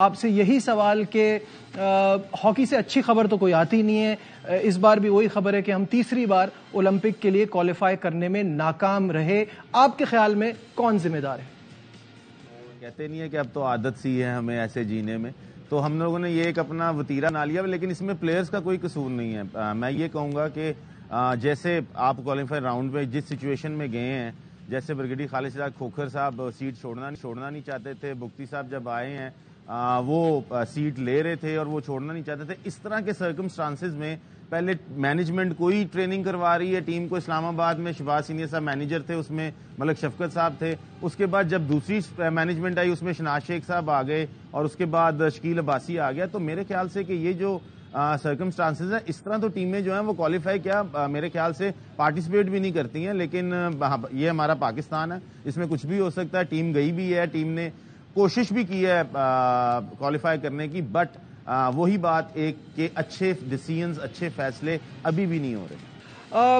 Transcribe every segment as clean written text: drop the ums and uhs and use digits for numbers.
आपसे यही सवाल कि हॉकी से अच्छी खबर तो कोई आती नहीं है। इस बार भी वही खबर है कि हम तीसरी बार ओलंपिक के लिए क्वालिफाई करने में नाकाम रहे। आपके ख्याल में कौन जिम्मेदार है? कहते नहीं है कि अब तो आदत सी है हमें ऐसे जीने में, तो हम लोगों ने ये एक अपना वतीरा बना लिया, लेकिन इसमें प्लेयर्स का कोई कसूर नहीं है। मैं ये कहूँगा कि जैसे आप क्वालिफाई राउंड में जिस सिचुएशन में गए हैं, जैसे ब्रिगेडियर खालिद सिराज खोखर साहब सीट छोड़ना नहीं चाहते थे, बुख्ती साहब जब आए हैं वो सीट ले रहे थे और वो छोड़ना नहीं चाहते थे। इस तरह के सर्कमस्टांसेस में पहले मैनेजमेंट कोई ट्रेनिंग करवा रही है टीम को, इस्लामाबाद में शहबाज सीनियर साहब मैनेजर थे, उसमें मलक शफकत साहब थे। उसके बाद जब दूसरी मैनेजमेंट आई उसमें शनाज शेख साहब आ गए और उसके बाद शकील अब्बासी आ गया। तो मेरे ख्याल से कि ये जो सर्कमस्टांसेस है, इस तरह तो टीमें जो हैं वो क्वालिफाई मेरे ख्याल से पार्टिसिपेट भी नहीं करती हैं। लेकिन ये हमारा पाकिस्तान है, इसमें कुछ भी हो सकता है। टीम गई भी है, टीम ने कोशिश भी की है क्वालिफाई करने की, बट वही बात एक के अच्छे डिसीजंस, अच्छे फैसले अभी भी नहीं हो रहे।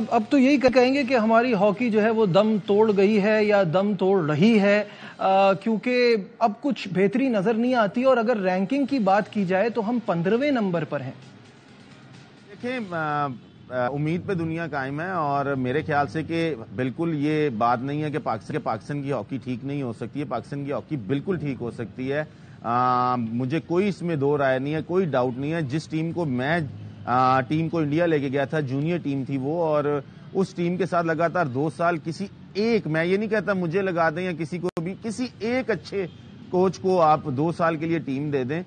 अब तो यही कहेंगे कि हमारी हॉकी जो है वो दम तोड़ गई है या दम तोड़ रही है, क्योंकि अब कुछ बेहतरी नजर नहीं आती। और अगर रैंकिंग की बात की जाए तो हम 15वें नंबर पर हैं। देखिए, उम्मीद पे दुनिया कायम है और मेरे ख्याल से कि बिल्कुल ये बात नहीं है कि पाकिस्तान की हॉकी ठीक नहीं हो सकती है। पाकिस्तान की हॉकी बिल्कुल ठीक हो सकती है। मुझे कोई इसमें दो राय नहीं है, कोई डाउट नहीं है। जिस टीम को मैं टीम को इंडिया लेके गया था, जूनियर टीम थी वो, और उस टीम के साथ लगातार 2 साल किसी एक, मैं ये नहीं कहता मुझे लगा दें या किसी को भी, किसी एक अच्छे कोच को आप 2 साल के लिए टीम दे दें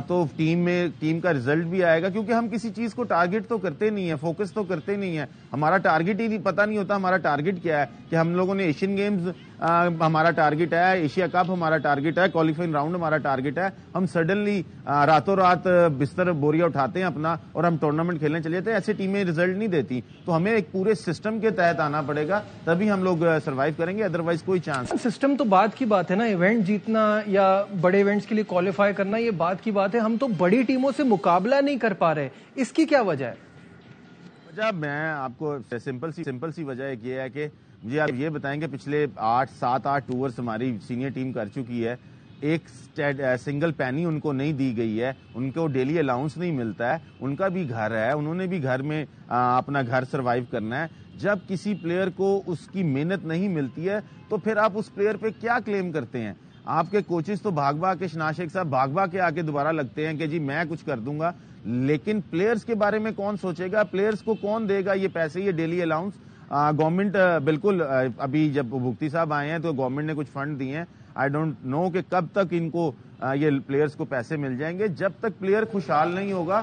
तो टीम का रिजल्ट भी आएगा। क्योंकि हम किसी चीज को टारगेट तो करते नहीं है, फोकस तो करते नहीं है। हमारा टारगेट ही नहीं पता नहीं होता हमारा टारगेट क्या है। कि हम लोगों ने एशियन गेम्स हमारा टारगेट है, एशिया कप हमारा टारगेट है, क्वालिफाइंग राउंड हमारा टारगेट है। हम सडनली रातों रात बिस्तर बोरिया उठाते हैं अपना और हम टूर्नामेंट खेलने चले जाते हैं। ऐसी टीमें रिजल्ट नहीं देती। तो हमें एक पूरे सिस्टम के तहत आना पड़ेगा, तभी हम लोग सर्वाइव करेंगे, अदरवाइज कोई चांस। सिस्टम तो बात की बात है ना, इवेंट जीतना या बड़े इवेंट्स के लिए क्वालिफाई करना ये बात की बात है। हम तो बड़ी टीमों से मुकाबला नहीं कर पा रहे, इसकी क्या वजह है? वजह मैं आपको सिंपल सी वजह एक ये है कि मुझे आप ये बताएंगे, पिछले 7-8 टूर्स हमारी सीनियर टीम कर चुकी है, एक सिंगल पैनी उनको नहीं दी गई है, उनको डेली अलाउंस नहीं मिलता है, उनका भी घर है, उन्होंने भी घर में अपना घर सर्वाइव करना है। जब किसी प्लेयर को उसकी मेहनत नहीं मिलती है तो फिर आप उस प्लेयर पे क्या क्लेम करते हैं? आपके कोचेस तो भाग के, शनाज शेख साहब भाग के आके दोबारा लगते हैं कि जी मैं कुछ कर दूंगा, लेकिन प्लेयर्स के बारे में कौन सोचेगा? प्लेयर्स को कौन देगा ये पैसे, ये डेली अलाउंस? गवर्नमेंट बिल्कुल अभी जब भुक्ती साहब आए हैं तो गवर्नमेंट ने कुछ फंड दिए हैं। आई डोंट नो कि कब तक इनको ये प्लेयर्स को पैसे मिल जाएंगे। जब तक प्लेयर खुशहाल नहीं होगा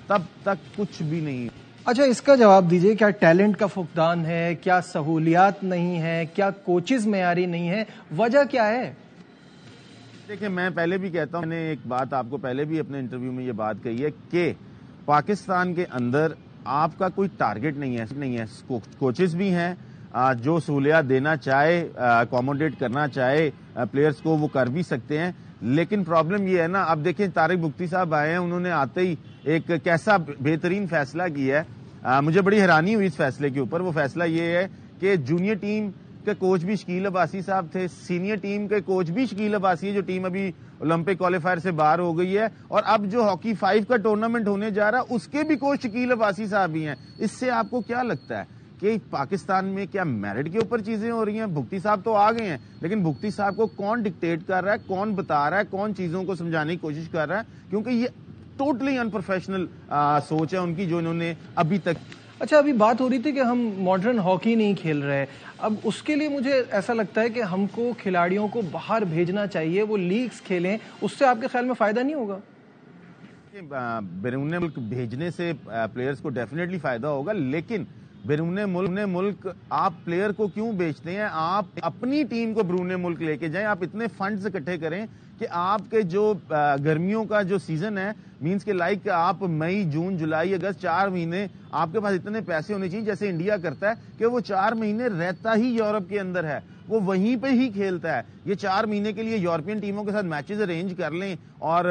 तब तक कुछ भी नहीं। अच्छा, इसका जवाब दीजिए, क्या टैलेंट का फुकदान है, क्या सहूलियात नहीं है, क्या कोचेज मेयारी नहीं है, वजह क्या है? देखिए, मैं पहले भी कहता हूं, मैंने एक बात आपको पहले भी अपने इंटरव्यू में ये बात कही है कि पाकिस्तान के अंदर आपका कोई टारगेट नहीं है। कोचेस भी हैं जो सहूलियात देना चाहे, अकोमोडेट करना चाहे प्लेयर्स को, वो कर भी सकते हैं। लेकिन प्रॉब्लम ये है ना, अब देखिए तारिक बुख्ती साहब आए हैं, उन्होंने आते ही एक कैसा बेहतरीन फैसला किया है। मुझे बड़ी हैरानी हुई इस फैसले के ऊपर। वो फैसला ये है कि जूनियर टीम के कोच भी शकील अब्बासी साहब थे, सीनियर टीम के कोच भी शकील अब्बासी है, जो टीम अभी ओलंपिक क्वालिफायर से बाहर हो गई है, और अब जो हॉकी 5 का टूर्नामेंट होने जा रहा है उसके भी कोच शकील अब्बासी साहब ही हैं। इससे आपको क्या लगता है कि पाकिस्तान में क्या मेरिट के ऊपर चीजें हो रही हैं? भुक्ती साहब तो आ गए हैं, लेकिन भुक्ती साहब को कौन डिक्टेट कर रहा है, कौन बता रहा है, कौन चीजों को समझाने की कोशिश कर रहा है? क्योंकि ये टोटली अनप्रोफेशनल सोच है उनकी जो इन्होंने अभी तक। अच्छा, अभी बात हो रही थी कि हम मॉडर्न हॉकी नहीं खेल रहे। अब उसके लिए मुझे ऐसा लगता है कि हमको खिलाड़ियों को बाहर भेजना चाहिए, वो लीग्स खेलें। उससे आपके ख्याल में फायदा नहीं होगा? बैरून मुल्क भेजने से प्लेयर्स को डेफिनेटली फायदा होगा, लेकिन बैरून मुल्क आप प्लेयर को क्यों बेचते हैं? आप अपनी टीम को बैरून मुल्क लेके जाएं, आप इतने फंड्स इकट्ठे करें कि आपके जो गर्मियों का जो सीजन है, मींस के लाइक आप मई, जून, जुलाई, अगस्त 4 महीने आपके पास इतने पैसे होने चाहिए, जैसे इंडिया करता है कि वो 4 महीने रहता ही यूरोप के अंदर है। वो वहीं पे ही खेलता है। ये 4 महीने के लिए यूरोपियन टीमों के साथ मैचेस अरेंज कर लें और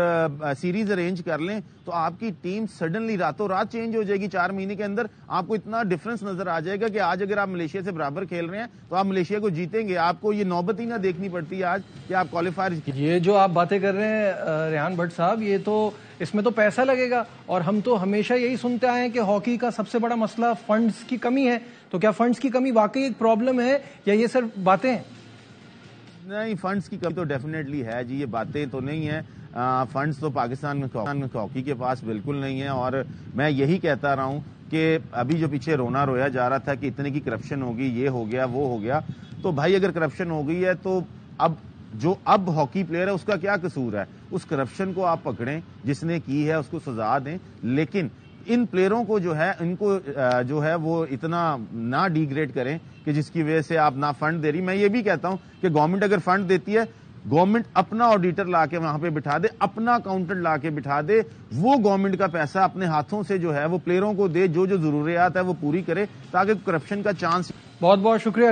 सीरीज अरेंज कर लें तो आपकी टीम सडनली रातों रात चेंज हो जाएगी। 4 महीने के अंदर आपको इतना डिफरेंस नजर आ जाएगा कि आज अगर आप मलेशिया से बराबर खेल रहे हैं तो आप मलेशिया को जीतेंगे। आपको ये नौबत ही ना देखनी पड़ती आज कि आप क्वालिफायर। ये जो आप बातें कर रहे हैं रेहान भट्ट साहब, ये तो इसमें तो पैसा लगेगा, और हम तो हमेशा यही सुनते आए हैं कि हॉकी का सबसे बड़ा मसला फंड्स की कमी है। तो क्या फंड्स की कमी वाकई एक प्रॉब्लम है या ये सिर्फ बातें हैं? नहीं, फंड्स की कमी तो डेफिनेटली है जी, ये बातें तो नहीं है। फंड्स तो पाकिस्तान में हॉकी के पास बिल्कुल नहीं है। और मैं यही कहता रहा हूं कि अभी जो पीछे रोना रोया जा रहा था कि इतने की करप्शन होगी, ये हो गया वो हो गया, तो भाई अगर करप्शन हो गई है तो अब हॉकी प्लेयर है उसका क्या कसूर है? उस करप्शन को आप पकड़ें, जिसने की है उसको सजा दें, लेकिन इन प्लेयरों को जो है इनको जो है वो इतना ना डिग्रेड करें कि जिसकी वजह से आप ना फंड दे रही। मैं ये भी कहता हूं कि गवर्नमेंट अगर फंड देती है, गवर्नमेंट अपना ऑडिटर लाके वहां पे बिठा दे, अपना अकाउंटेंट लाके बिठा दे, वो गवर्नमेंट का पैसा अपने हाथों से जो है वो प्लेयरों को दे, जो जो जरूरियात है वो पूरी करे, ताकि करप्शन का चांस। बहुत बहुत शुक्रिया।